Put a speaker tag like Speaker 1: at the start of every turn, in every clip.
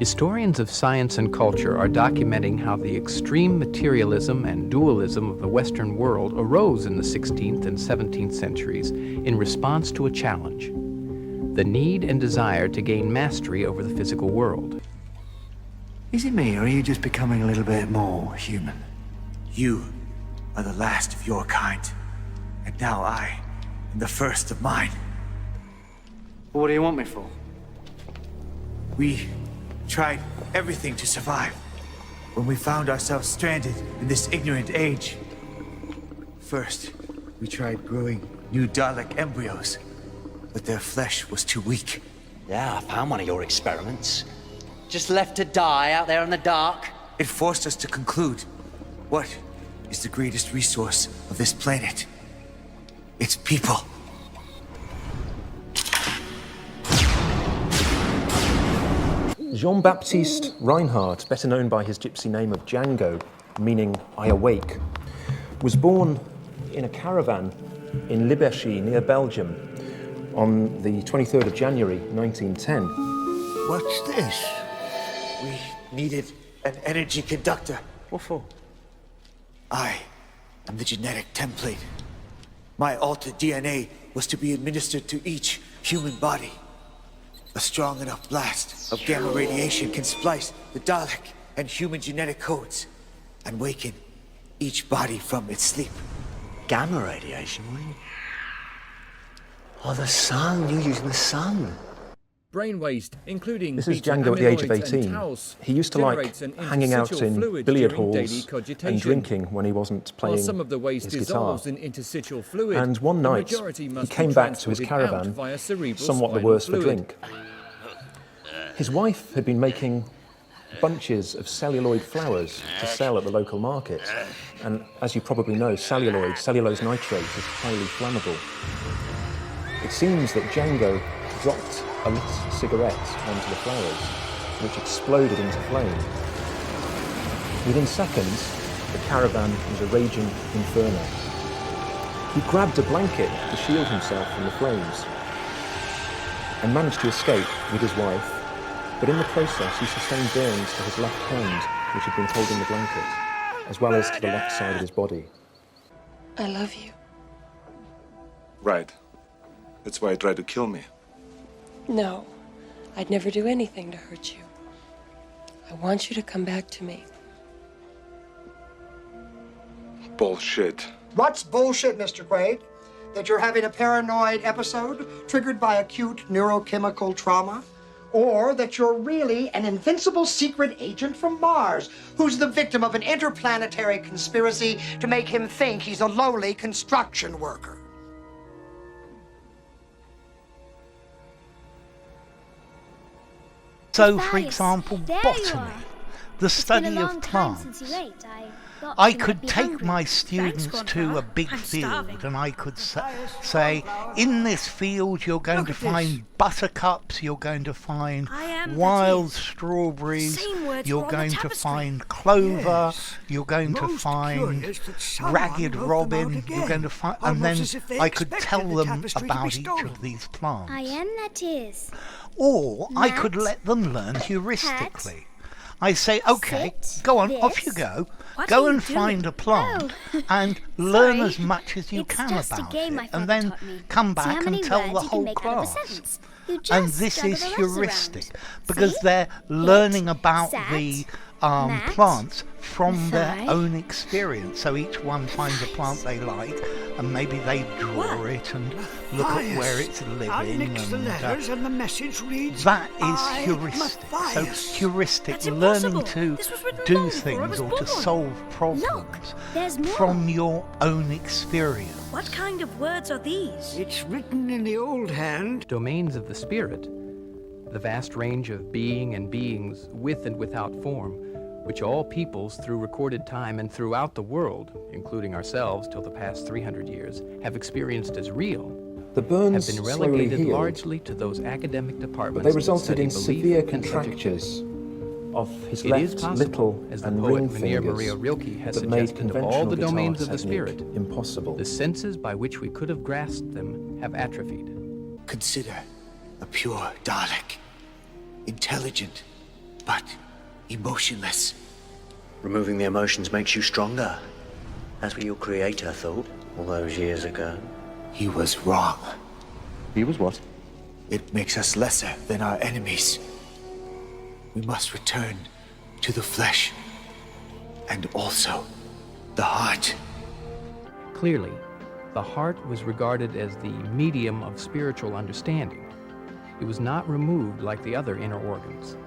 Speaker 1: Historians of science and culture are documenting how the extreme materialism and dualism of the Western world arose in the 16th and 17th centuries in response to a challenge: the need and desire to gain mastery over the physical world.
Speaker 2: Is it me, or are you just becoming a little bit more human? You are the last of your kind, and now I am the first of mine. What do you want me for? We tried everything to survive when we found ourselves stranded in this ignorant age. First, we tried growing new Dalek embryos, but their flesh was too weak.
Speaker 3: Yeah, I found one of your experiments. Just left to die out there in the dark.
Speaker 2: It forced us to conclude what is the greatest resource of this planet. It's people.
Speaker 4: Jean-Baptiste Reinhardt, better known by his gypsy name of Django, meaning I awake, was born in a caravan in Liberchy, near Belgium, on the 23rd of January, 1910.
Speaker 2: What's this? We needed an energy conductor.
Speaker 4: What for?
Speaker 2: I am the genetic template. My altered DNA was to be administered to each human body. A strong enough blast of gamma radiation can splice the Dalek and human genetic codes and waken each body from its sleep.
Speaker 3: Gamma radiation, what do you... Oh, the sun. You're using the sun.
Speaker 5: Brain waste, including
Speaker 4: This is Django at the age of 18. He used to like hanging out in billiard halls and drinking when he wasn't playing
Speaker 5: some of the waste
Speaker 4: his guitar.
Speaker 5: dissolves in interstitial fluid,
Speaker 4: And one night, he came back to his caravan, somewhat the worse for drink. His wife had been making bunches of celluloid flowers to sell at the local market. And as you probably know, cellulose nitrate, is highly flammable. It seems that Django dropped a lit cigarette onto the flowers, which exploded into flame. Within seconds, the caravan was a raging inferno. He grabbed a blanket to shield himself from the flames and managed to escape with his wife, but in the process he sustained burns to his left hand, which had been holding the blanket, as well as to the left side of his body.
Speaker 6: I love you.
Speaker 7: Right. That's why you tried to kill me.
Speaker 6: No, I'd never do anything to hurt you. I want you to come back to me.
Speaker 7: Bullshit.
Speaker 8: What's bullshit, Mr. Quaid? That you're having a paranoid episode triggered by acute neurochemical trauma? Or that you're really an invincible secret agent from Mars who's the victim of an interplanetary conspiracy to make him think he's a lowly construction worker?
Speaker 9: So, for example, botany, the study of plants. I could take my students to a big field and I could say, in this field you're going to find buttercups, you're going to find wild strawberries, you're going to find clover, you're going to find ragged robin, you're going to find... And then I could tell them about each of these plants. Or I could let them learn heuristically. I say, okay, go on, off you go. Go and find a plant and learn as much as you can about it, and then come back and tell the whole class. And this is heuristic, because they're learning about the plants from their own experience. So each one finds a plant they like, and maybe they draw it and look at where it's living.
Speaker 8: And the message reads,
Speaker 9: that is heuristic. So heuristic, learning to do things or to solve problems from your own experience.
Speaker 10: What kind of words are these?
Speaker 8: It's written in the old hand.
Speaker 1: Domains of the spirit, the vast range of being and beings with and without form, which all peoples through recorded time and throughout the world, including ourselves till the past 300 years, have experienced as real,
Speaker 4: The burns
Speaker 1: have been
Speaker 4: slowly
Speaker 1: relegated
Speaker 4: healed,
Speaker 1: largely to those academic
Speaker 4: but
Speaker 1: departments
Speaker 4: they resulted
Speaker 1: study
Speaker 4: in
Speaker 1: belief
Speaker 4: severe
Speaker 1: and
Speaker 4: contractures of his
Speaker 1: It is
Speaker 4: left
Speaker 1: possible,
Speaker 4: little
Speaker 1: as the
Speaker 4: and
Speaker 1: poet
Speaker 4: ring
Speaker 1: Veneer
Speaker 4: fingers
Speaker 1: Maria Rilke has
Speaker 4: that made
Speaker 1: suggested, of
Speaker 4: conventional
Speaker 1: all the
Speaker 4: guitar
Speaker 1: domains of the
Speaker 4: technique
Speaker 1: spirit,
Speaker 4: impossible.
Speaker 1: the senses by which we could have grasped them have atrophied.
Speaker 2: Consider a pure Dalek. Intelligent, but emotionless.
Speaker 3: Removing the emotions makes you stronger. That's what your creator thought all those years ago.
Speaker 2: He was wrong.
Speaker 3: He was what?
Speaker 2: It makes us lesser than our enemies. We must return to the flesh and also the heart.
Speaker 1: Clearly, the heart was regarded as the medium of spiritual understanding. It was not removed like the other inner organs.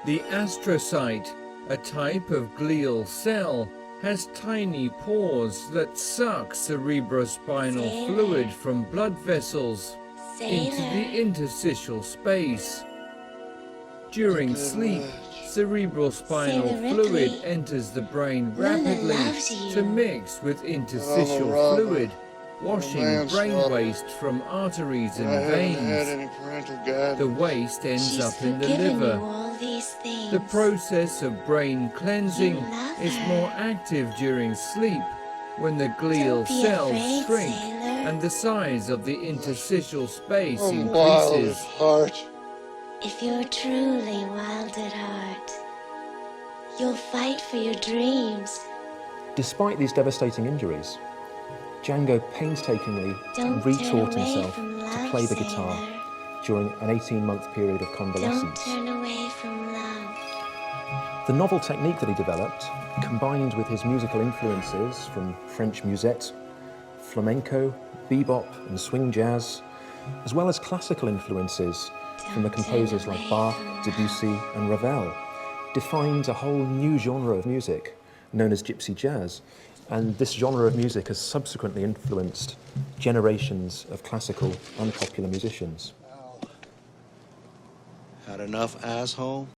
Speaker 5: The astrocyte, a type of glial cell, has tiny pores that suck cerebrospinal fluid from blood vessels into the interstitial space. During sleep, cerebrospinal fluid enters the brain rapidly to mix with interstitial fluid, washing brain waste from arteries and veins. The waste ends up in the liver. The process of brain cleansing is more active during sleep, when the glial cells shrink and the size of the interstitial space increases.
Speaker 11: If you're truly wild at heart, you'll fight for your dreams.
Speaker 4: Despite these devastating injuries, Django painstakingly retaught himself to play the guitar during an 18-month period of convalescence.
Speaker 11: Don't turn away from love.
Speaker 4: The novel technique that he developed, combined with his musical influences from French musette, flamenco, bebop and swing jazz, as well as classical influences from the composers like Bach, Debussy and Ravel, defined a whole new genre of music known as gypsy jazz. And this genre of music has subsequently influenced generations of classical and popular musicians.
Speaker 12: Had enough, asshole?